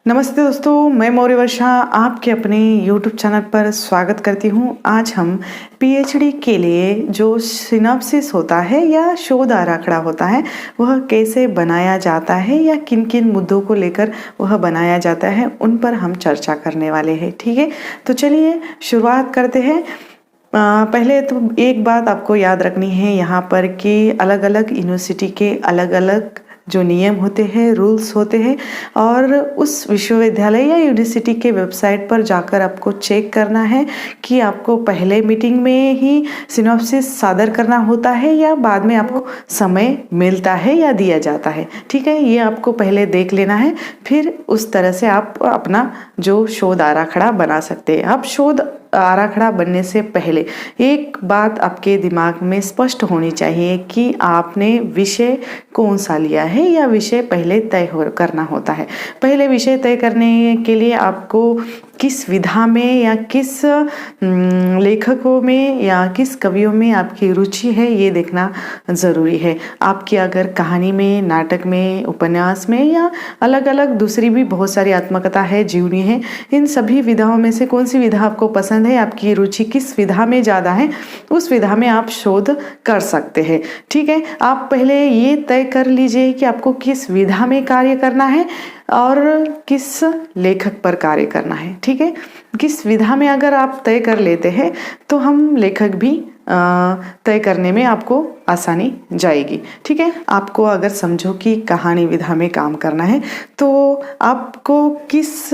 नमस्ते दोस्तों, मैं मौर्य वर्षा आपके अपने YouTube चैनल पर स्वागत करती हूँ। आज हम पीएचडी के लिए जो सिनॉप्सिस होता है या शोध आराखड़ा होता है वह कैसे बनाया जाता है या किन किन मुद्दों को लेकर वह बनाया जाता है उन पर हम चर्चा करने वाले हैं। ठीक है, तो चलिए शुरुआत करते हैं। पहले तो एक बात आपको याद रखनी है यहाँ पर कि अलग अलग यूनिवर्सिटी के अलग अलग जो नियम होते हैं, रूल्स होते हैं, और उस विश्वविद्यालय या यूनिवर्सिटी के वेबसाइट पर जाकर आपको चेक करना है कि आपको पहले मीटिंग में ही सिनॉप्सिस सादर करना होता है या बाद में आपको समय मिलता है या दिया जाता है। ठीक है, ये आपको पहले देख लेना है, फिर उस तरह से आप अपना जो शोध आराखड़ा बना सकते हैं। अब शोध आराखड़ा बनने से पहले एक बात आपके दिमाग में स्पष्ट होनी चाहिए कि आपने विषय कौन सा लिया है या विषय पहले तय करना होता है। पहले विषय तय करने के लिए आपको किस विधा में या किस लेखकों में या किस कवियों में आपकी रुचि है ये देखना ज़रूरी है। आपकी अगर कहानी में, नाटक में, उपन्यास में या अलग अलग दूसरी भी बहुत सारी आत्मकथा है, जीवनी है, इन सभी विधाओं में से कौन सी विधा आपको पसंद है, आपकी रुचि किस विधा में ज़्यादा है, उस विधा में आप शोध कर सकते हैं। ठीक है, आप पहले ये तय कर लीजिए कि आपको किस विधा में कार्य करना है और किस लेखक पर कार्य करना है। ठीक है, किस विधा में अगर आप तय कर लेते हैं तो हम लेखक भी तय करने में आपको आसानी जाएगी। ठीक है, आपको अगर समझो कि कहानी विधा में काम करना है तो आपको किस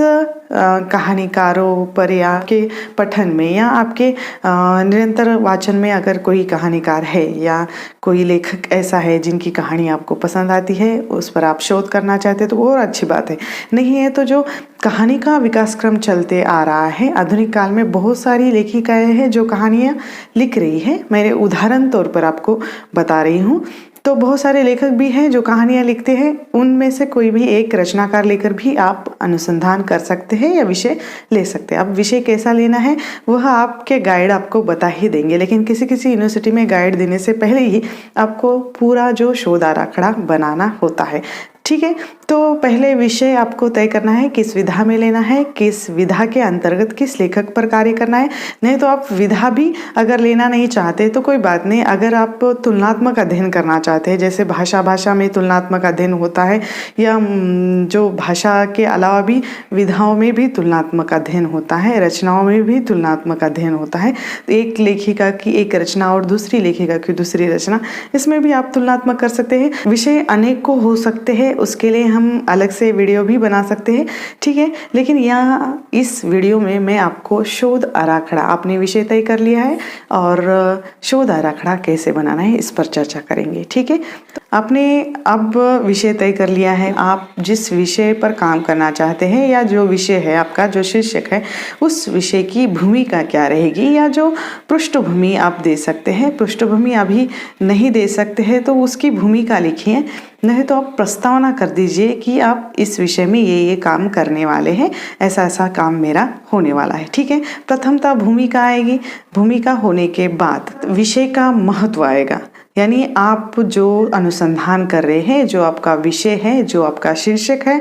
कहानीकारों पर या आपके पठन में या आपके निरंतर वाचन में अगर कोई कहानीकार है या कोई लेखक ऐसा है जिनकी कहानी आपको पसंद आती है, उस पर आप शोध करना चाहते हैं तो और अच्छी बात है। नहीं है तो जो कहानी का विकास क्रम चलते आ रहा है, आधुनिक काल में बहुत सारी लेखिकाएं हैं जो कहानियाँ लिख रही है। मैं उदाहरण तौर पर आपको बता रही हूँ। तो बहुत सारे लेखक भी हैं जो कहानियाँ लिखते हैं, उनमें से कोई भी एक रचनाकार लेकर भी आप अनुसंधान कर सकते हैं या विषय ले सकते हैं। अब विषय कैसा लेना है वह आपके गाइड आपको बता ही देंगे, लेकिन किसी किसी यूनिवर्सिटी में गाइड देने से पहले ही आपको पूरा जो शोध आराखड़ा बनाना होता है। ठीक है, तो पहले विषय आपको तय करना है किस विधा में लेना है, किस विधा के अंतर्गत किस लेखक पर कार्य करना है। नहीं तो आप विधा भी अगर लेना नहीं चाहते तो कोई बात नहीं। अगर आप तुलनात्मक अध्ययन करना चाहते हैं, जैसे भाषा में तुलनात्मक अध्ययन होता है या जो भाषा के अलावा भी विधाओं में भी तुलनात्मक अध्ययन होता है, रचनाओं में भी तुलनात्मक अध्ययन होता है। एक लेखिका की एक रचना और दूसरी लेखिका की दूसरी रचना, इसमें भी आप तुलनात्मक कर सकते हैं। विषय अनेक को हो सकते हैं, उसके लिए हम अलग से वीडियो भी बना सकते हैं। ठीक है, लेकिन यहाँ इस वीडियो में मैं आपको शोध आराखड़ा, आपने विषय तय कर लिया है और शोध आराखड़ा कैसे बनाना है इस पर चर्चा करेंगे। ठीक है, तो आपने अब विषय तय कर लिया है, आप जिस विषय पर काम करना चाहते हैं या जो विषय है आपका, जो शीर्षक है, उस विषय की भूमिका क्या रहेगी या जो पृष्ठभूमि आप दे सकते हैं। पृष्ठभूमि अभी नहीं दे सकते हैं तो उसकी भूमिका लिखिए, नहीं तो आप प्रस्तावना कर दीजिए कि आप इस विषय में ये काम करने वाले हैं, ऐसा ऐसा काम मेरा होने वाला है। ठीक है, प्रथमतः भूमिका आएगी। भूमिका होने के बाद विषय का महत्व आएगा, यानी आप जो अनुसंधान कर रहे हैं, जो आपका विषय है, जो आपका शीर्षक है,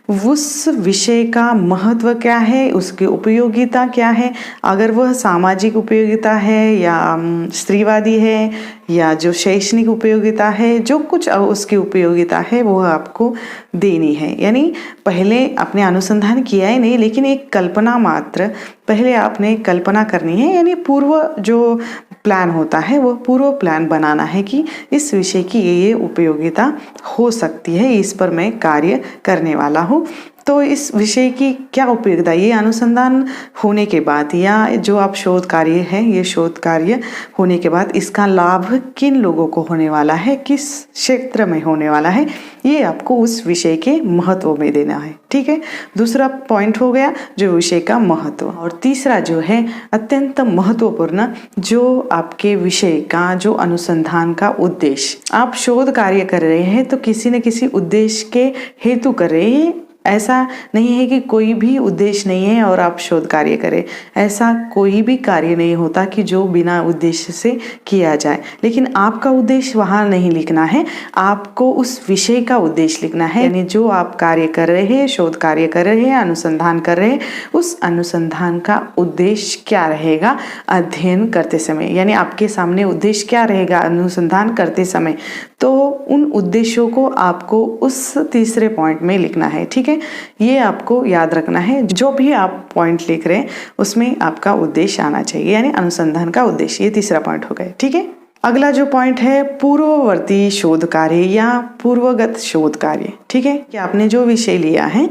उस विषय का महत्व क्या है, उसकी उपयोगिता क्या है। अगर वह सामाजिक उपयोगिता है या स्त्रीवादी है या जो शैक्षणिक उपयोगिता है, जो कुछ उसकी उपयोगिता है वो आपको देनी है। यानी पहले आपने अनुसंधान किया ही नहीं, लेकिन एक कल्पना मात्र पहले आपने कल्पना करनी है, यानी पूर्व जो प्लान होता है वो पूर्व प्लान बनाना है कि इस विषय की ये उपयोगिता हो सकती है, इस पर मैं कार्य करने वाला हूँ। तो इस विषय की क्या उपयोगिता, ये अनुसंधान होने के बाद या जो आप शोध कार्य है, ये शोध कार्य होने के बाद इसका लाभ किन लोगों को होने वाला है, किस क्षेत्र में होने वाला है, ये आपको उस विषय के महत्व में देना है। ठीक है, दूसरा पॉइंट हो गया जो विषय का महत्व। और तीसरा जो है अत्यंत महत्वपूर्ण, जो आपके विषय का जो अनुसंधान का उद्देश्य, आप शोध कार्य कर रहे हैं तो किसी न किसी उद्देश्य के हेतु कर रहे हैं, ऐसा नहीं है कि कोई भी उद्देश्य नहीं है और आप शोध कार्य करें। ऐसा कोई भी कार्य नहीं होता कि जो बिना उद्देश्य से किया जाए। लेकिन आपका उद्देश्य वहाँ नहीं लिखना है, आपको उस विषय का उद्देश्य लिखना है। यानी जो आप कार्य कर रहे हैं, शोध कार्य कर रहे हैं, अनुसंधान कर रहे हैं, उस अनुसंधान का उद्देश्य क्या रहेगा अध्ययन करते समय। यानी आपके सामने उद्देश्य क्या रहेगा अनुसंधान करते समय, तो उन उद्देश्यों को आपको उस तीसरे पॉइंट में लिखना है। ठीक है, ये आपको याद रखना है। जो भी आप पॉइंट लिख रहे हैं उसमें आपका उद्देश्य आना चाहिए, यानी अनुसंधान का उद्देश्य। ये तीसरा पॉइंट हो गया। ठीक है, अगला जो पॉइंट है पूर्ववर्ती शोध कार्य या पूर्वगत शोध कार्य। ठीक है, कि आपने जो विषय लिया है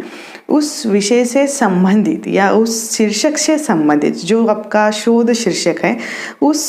उस विषय से संबंधित या उस शीर्षक से संबंधित, जो आपका शोध शीर्षक है उस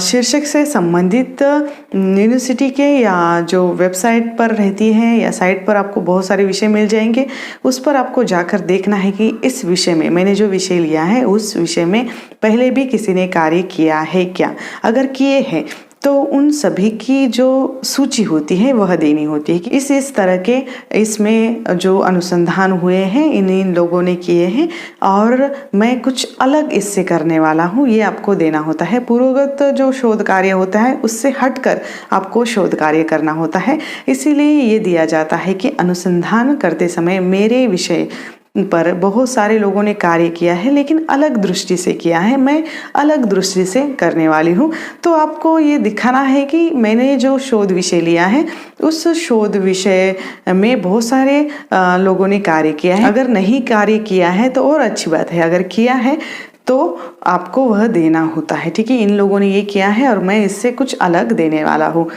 शीर्षक से संबंधित यूनिवर्सिटी के या जो वेबसाइट पर रहती है या साइट पर आपको बहुत सारे विषय मिल जाएंगे। उस पर आपको जाकर देखना है कि इस विषय में, मैंने जो विषय लिया है उस विषय में पहले भी किसी ने कार्य किया है क्या। अगर किए हैं तो उन सभी की जो सूची होती है वह देनी होती है कि इस तरह के इसमें जो अनुसंधान हुए हैं इन लोगों ने किए हैं और मैं कुछ अलग इससे करने वाला हूँ, ये आपको देना होता है। पूर्वगत जो शोध कार्य होता है उससे हटकर आपको शोध कार्य करना होता है। इसीलिए ये दिया जाता है कि अनुसंधान करते समय मेरे विषय पर बहुत सारे लोगों ने कार्य किया है लेकिन अलग दृष्टि से किया है, मैं अलग दृष्टि से करने वाली हूँ। तो आपको ये दिखाना है कि मैंने जो शोध विषय लिया है उस शोध विषय में बहुत सारे लोगों ने कार्य किया है। अगर नहीं कार्य किया है तो और अच्छी बात है, अगर किया है तो आपको वह देना होता है। ठीक है, इन लोगों ने ये किया है और मैं इससे कुछ अलग देने वाला हूँ।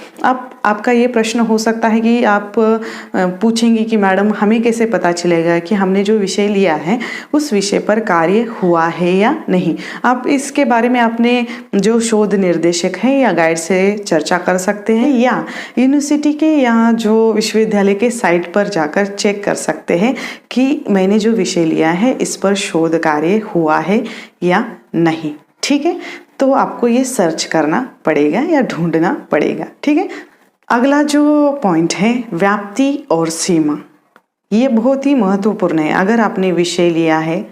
आपका ये प्रश्न हो सकता है कि आप पूछेंगे कि मैडम हमें कैसे पता चलेगा कि हमने जो विषय लिया है उस विषय पर कार्य हुआ है या नहीं। आप इसके बारे में अपने जो शोध निर्देशक हैं या गाइड से चर्चा कर सकते हैं या यूनिवर्सिटी के या जो विश्वविद्यालय के साइट पर जाकर चेक कर सकते हैं कि मैंने जो विषय लिया है इस पर शोध कार्य हुआ है या नहीं। ठीक है, तो आपको ये सर्च करना पड़ेगा या ढूंढना पड़ेगा। ठीक है, अगला जो पॉइंट है व्याप्ति और सीमा, ये बहुत ही महत्वपूर्ण है। अगर आपने विषय लिया है,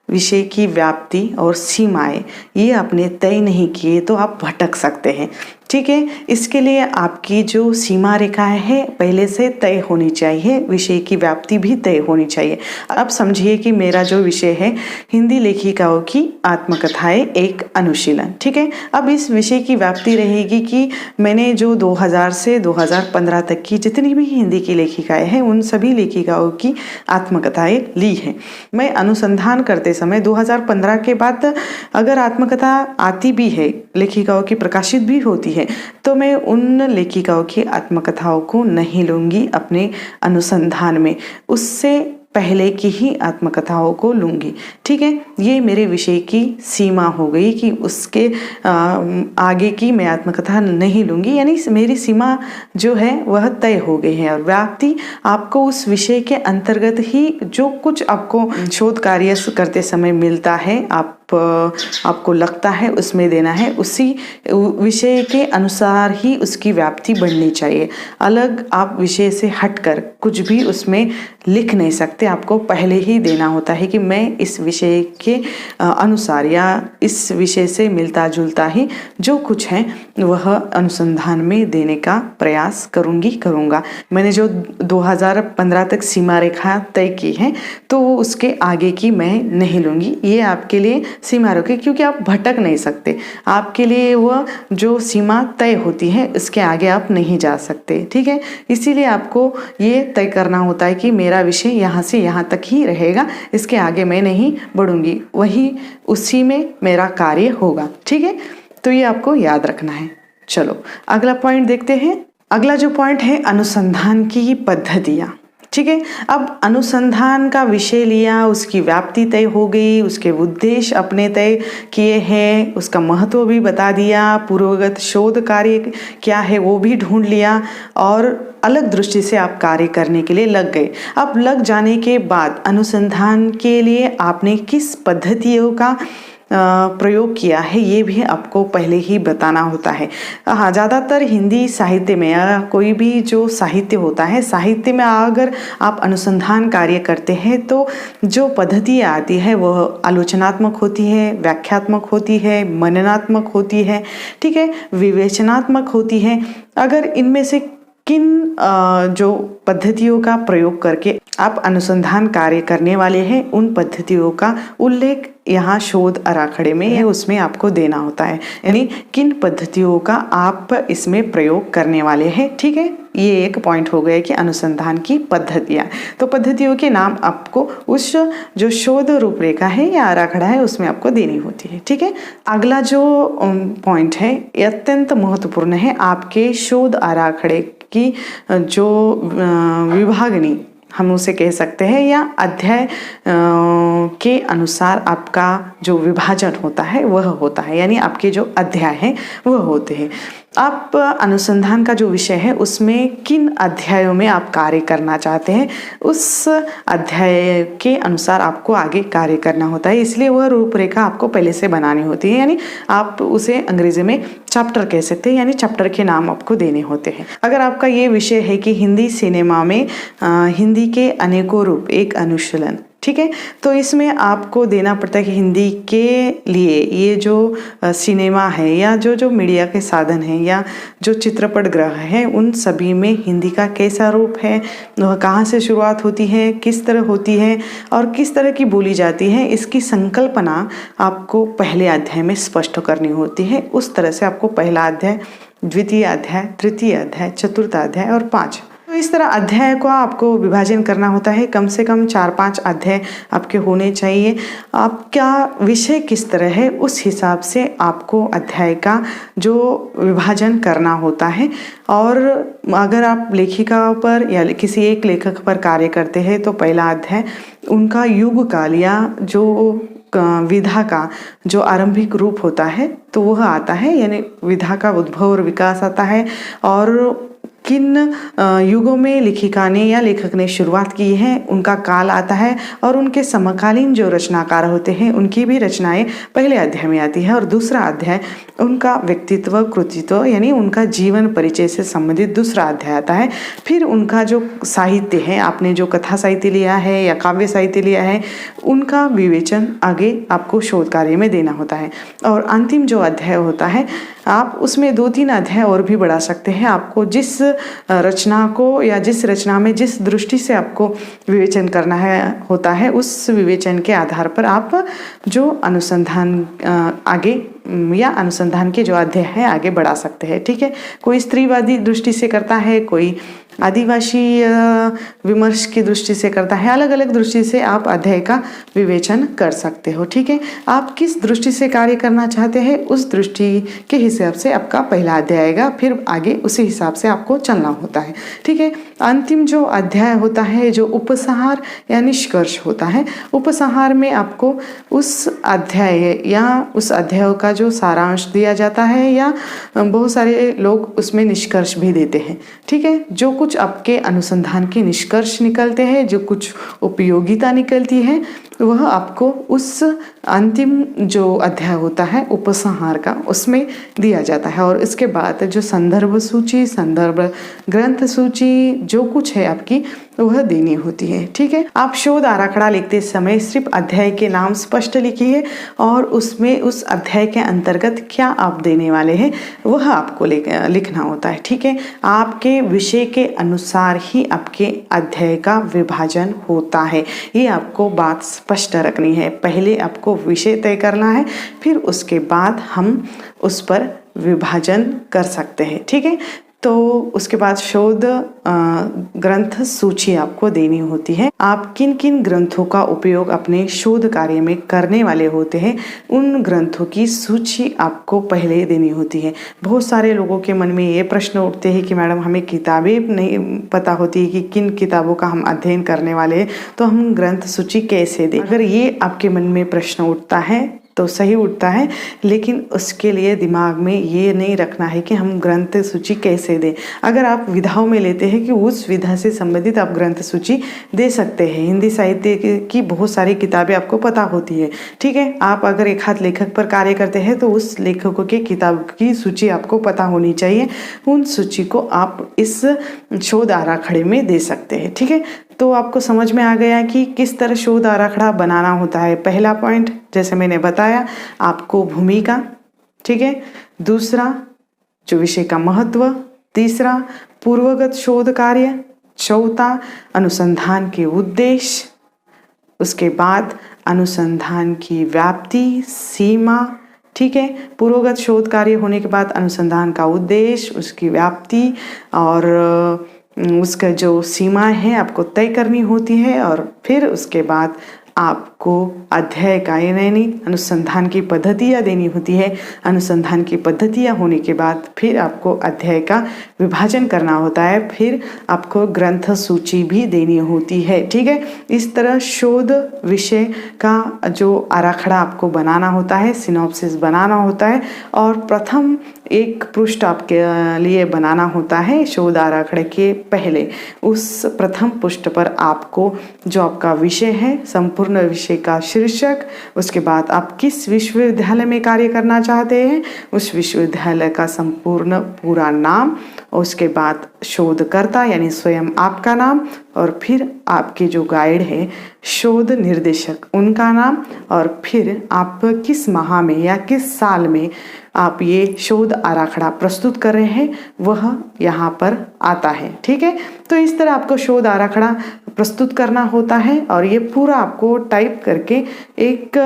विषय की व्याप्ति और सीमाएं ये आपने तय नहीं किए तो आप भटक सकते हैं। ठीक है, इसके लिए आपकी जो सीमा रेखा है पहले से तय होनी चाहिए, विषय की व्याप्ति भी तय होनी चाहिए। अब समझिए कि मेरा जो विषय है हिंदी लेखिकाओं की आत्मकथाएं एक अनुशीलन। ठीक है, अब इस विषय की व्याप्ति रहेगी कि मैंने जो 2000 से 2015 तक की जितनी भी हिंदी की लेखिकाएं हैं उन सभी लेखिकाओं की आत्मकथाएं ली हैं। मैं अनुसंधान करते समय 2015 के बाद अगर आत्मकथा आती भी है, लेखिकाओं की प्रकाशित भी होती है, तो मैं उन लेखिकाओं की आत्मकथाओं को नहीं लूंगी अपने अनुसंधान में, उससे पहले की ही आत्मकथाओं को लूंगी। ठीक है, ये मेरे विषय की सीमा हो गई कि उसके आगे की मैं आत्मकथा नहीं लूंगी, यानी मेरी सीमा जो है वह तय हो गई है। और व्याप्ति आपको उस विषय के अंतर्गत ही जो कुछ आपको शोध कार्य करते समय मिलता है, आपको लगता है उसमें देना है, उसी विषय के अनुसार ही उसकी व्याप्ति बढ़नी चाहिए। अलग आप विषय से हटकर कुछ भी उसमें लिख नहीं सकते, आपको पहले ही देना होता है कि मैं इस विषय के अनुसार या इस विषय से मिलता जुलता ही जो कुछ है वह अनुसंधान में देने का प्रयास करूँगा। मैंने जो 2015 तक सीमा रेखा तय की है तो उसके आगे की मैं नहीं लूँगी। ये आपके लिए सीमा रखें क्योंकि आप भटक नहीं सकते, आपके लिए वह जो सीमा तय होती है इसके आगे आप नहीं जा सकते। ठीक है, इसीलिए आपको ये तय करना होता है कि मेरा विषय यहाँ से यहाँ तक ही रहेगा, इसके आगे मैं नहीं बढ़ूंगी, वही उसी में मेरा कार्य होगा। ठीक है, तो ये आपको याद रखना है। चलो अगला पॉइंट देखते हैं। अगला जो पॉइंट है अनुसंधान की पद्धतियाँ। ठीक है, अब अनुसंधान का विषय लिया, उसकी व्याप्ति तय हो गई, उसके उद्देश्य अपने तय किए हैं, उसका महत्व भी बता दिया, पूर्वगत शोध कार्य क्या है वो भी ढूंढ लिया और अलग दृष्टि से आप कार्य करने के लिए लग गए। अब लग जाने के बाद अनुसंधान के लिए आपने किस पद्धतियों का प्रयोग किया है ये भी आपको पहले ही बताना होता है। हाँ, ज़्यादातर हिंदी साहित्य में या कोई भी जो साहित्य होता है, साहित्य में अगर आप अनुसंधान कार्य करते हैं तो जो पद्धतियाँ आती है वह आलोचनात्मक होती है, व्याख्यात्मक होती है, मननात्मक होती है, ठीक है, विवेचनात्मक होती है। अगर इनमें से किन जो पद्धतियों का प्रयोग करके आप अनुसंधान कार्य करने वाले हैं उन पद्धतियों का उल्लेख यहाँ शोध आराखड़े में है, उसमें आपको देना होता है, यानी किन पद्धतियों का आप इसमें प्रयोग करने वाले हैं, ठीक है। ये एक पॉइंट हो गया कि अनुसंधान की पद्धतियाँ, तो पद्धतियों के नाम आपको उस जो शोध रूपरेखा है या आराखड़ा है उसमें आपको देनी होती है, ठीक है। अगला जो पॉइंट है ये अत्यंत महत्वपूर्ण है, आपके शोध आराखड़े की जो विभागनी हम उसे कह सकते हैं या अध्याय के अनुसार आपका जो विभाजन होता है वह होता है, यानी आपके जो अध्याय हैं वह होते हैं। आप अनुसंधान का जो विषय है उसमें किन अध्यायों में आप कार्य करना चाहते हैं उस अध्याय के अनुसार आपको आगे कार्य करना होता है, इसलिए वह रूपरेखा आपको पहले से बनानी होती है, यानी आप उसे अंग्रेजी में चैप्टर कह सकते हैं, यानी चैप्टर के नाम आपको देने होते हैं। अगर आपका ये विषय है कि हिंदी सिनेमा में हिंदी के अनेकों रूप एक अनुशीलन, ठीक है, तो इसमें आपको देना पड़ता है कि हिंदी के लिए ये जो सिनेमा है या जो मीडिया के साधन हैं या जो चित्रपट ग्रह है उन सभी में हिंदी का कैसा रूप है, वह कहाँ से शुरुआत होती है, किस तरह होती है और किस तरह की बोली जाती है, इसकी संकल्पना आपको पहले अध्याय में स्पष्ट करनी होती है। उस तरह से आपको पहला अध्याय, द्वितीय अध्याय, तृतीय अध्याय, चतुर्थ अध्याय और 5, तो इस तरह अध्याय को आपको विभाजन करना होता है। कम से कम 4-5 अध्याय आपके होने चाहिए। आपका विषय किस तरह है उस हिसाब से आपको अध्याय का जो विभाजन करना होता है। और अगर आप लेखिका पर या किसी एक लेखक पर कार्य करते हैं तो पहला अध्याय उनका युग काल या जो विधा का जो आरंभिक रूप होता है तो वह आता है, यानी विधा का उद्भव और विकास आता है और किन युगों में लेखिका ने या लेखक ने शुरुआत की है उनका काल आता है और उनके समकालीन जो रचनाकार होते हैं उनकी भी रचनाएं पहले अध्याय में आती है। और दूसरा अध्याय उनका व्यक्तित्व, कृतित्व, यानी उनका जीवन परिचय से संबंधित दूसरा अध्याय आता है। फिर उनका जो साहित्य है, आपने जो कथा साहित्य लिया है या काव्य साहित्य लिया है उनका विवेचन आगे आपको शोध कार्य में देना होता है। और अंतिम जो अध्याय होता है आप उसमें 2-3 अध्याय और भी बढ़ा सकते हैं। आपको जिस रचना को या जिस रचना में जिस दृष्टि से आपको विवेचन करना है होता है उस विवेचन के आधार पर आप जो अनुसंधान आगे या अनुसंधान के जो अध्याय है आगे बढ़ा सकते हैं, ठीक है। कोई स्त्रीवादी दृष्टि से करता है, कोई आदिवासी विमर्श की दृष्टि से करता है, अलग अलग दृष्टि से आप अध्याय का विवेचन कर सकते हो, ठीक है। आप किस दृष्टि से कार्य करना चाहते हैं उस दृष्टि के हिसाब से आपका पहला अध्याय आएगा, फिर आगे उसी हिसाब से आपको चलना होता है, ठीक है। अंतिम जो अध्याय होता है जो उपसंहार या निष्कर्ष होता है, उपसंहार में आपको उस अध्याय या उस अध्याय का जो सारांश दिया जाता है या बहुत सारे लोग उसमें निष्कर्ष भी देते हैं, ठीक है। जो कुछ आपके अनुसंधान के निष्कर्ष निकलते हैं, जो कुछ उपयोगिता निकलती है वह आपको उस अंतिम जो अध्याय होता है उपसंहार का उसमें दिया जाता है। और इसके बाद जो संदर्भ सूची, संदर्भ ग्रंथ सूची जो कुछ है आपकी वह देनी होती है, ठीक है। आप शोध आराखड़ा लिखते समय सिर्फ अध्याय के नाम स्पष्ट लिखिए और उसमें उस अध्याय के अंतर्गत क्या आप देने वाले हैं वह आपको लिखना होता है, ठीक है। आपके विषय के अनुसार ही आपके अध्याय का विभाजन होता है, ये आपको बात स्पष्ट रखनी है। पहले आपको विषय तय करना है, फिर उसके बाद हम उस पर विभाजन कर सकते हैं, ठीक है। तो उसके बाद शोध ग्रंथ सूची आपको देनी होती है। आप किन किन ग्रंथों का उपयोग अपने शोध कार्य में करने वाले होते हैं उन ग्रंथों की सूची आपको पहले देनी होती है। बहुत सारे लोगों के मन में ये प्रश्न उठते हैं कि मैडम हमें किताबें नहीं पता होती है कि किन किताबों का हम अध्ययन करने वाले हैं, तो हम ग्रंथ सूची कैसे दें। अगर ये आपके मन में प्रश्न उठता है तो सही उठता है। लेकिन उसके लिए दिमाग में ये नहीं रखना है कि हम ग्रंथ सूची कैसे दें। अगर आप विधाओं में लेते हैं कि उस विधा से संबंधित आप ग्रंथ सूची दे सकते हैं। हिंदी साहित्य की बहुत सारी किताबें आपको पता होती है, ठीक है। आप अगर एक हाथ लेखक पर कार्य करते हैं तो उस लेखकों की किताब की सूची आपको पता होनी चाहिए। उन सूची को आप इस शोध आराखड़े में दे सकते हैं, ठीक है। तो आपको समझ में आ गया कि किस तरह शोध आराखड़ा बनाना होता है। पहला पॉइंट जैसे मैंने बताया आपको भूमिका, ठीक है। दूसरा जो विषय का महत्व, तीसरा पूर्वगत शोध कार्य, चौथा अनुसंधान के उद्देश्य, उसके बाद अनुसंधान की व्याप्ति सीमा, ठीक है। पूर्वगत शोध कार्य होने के बाद अनुसंधान का उद्देश्य, उसकी व्याप्ति और उसका जो सीमाएं हैं आपको तय करनी होती है। और फिर उसके बाद आपको अध्याय का यानी अनुसंधान की पद्धतियाँ देनी होती है। अनुसंधान की पद्धतियाँ होने के बाद फिर आपको अध्याय का विभाजन करना होता है, फिर आपको ग्रंथ सूची भी देनी होती है, ठीक है। इस तरह शोध विषय का जो आराखड़ा आपको बनाना होता है, सिनॉप्सिस बनाना होता है और प्रथम एक पृष्ठ आपके लिए बनाना होता है शोध आराखड़े के पहले। उस प्रथम पृष्ठ पर आपको जो आपका विषय है, संपूर्ण विषय का शीर्षक, उसके बाद आप किस विश्वविद्यालय में कार्य करना चाहते हैं, उस विश्वविद्यालय का संपूर्ण पूरा नाम, उसके बाद शोधकर्ता यानी स्वयं आपका नाम, और फिर आपके जो गाइड है शोध निर्देशक उनका नाम, और फिर आप किस माह में या किस साल में आप ये शोध आराखड़ा प्रस्तुत कर रहे हैं वह यहाँ पर आता है, ठीक है। तो इस तरह आपको शोध आराखड़ा प्रस्तुत करना होता है और ये पूरा आपको टाइप करके एक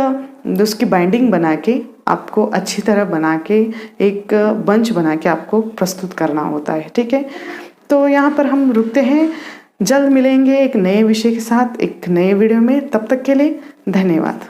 उसकी बाइंडिंग बना के आपको अच्छी तरह बना के एक बंच बना के आपको प्रस्तुत करना होता है, ठीक है। तो यहाँ पर हम रुकते हैं, जल्द मिलेंगे एक नए विषय के साथ एक नए वीडियो में। तब तक के लिए धन्यवाद।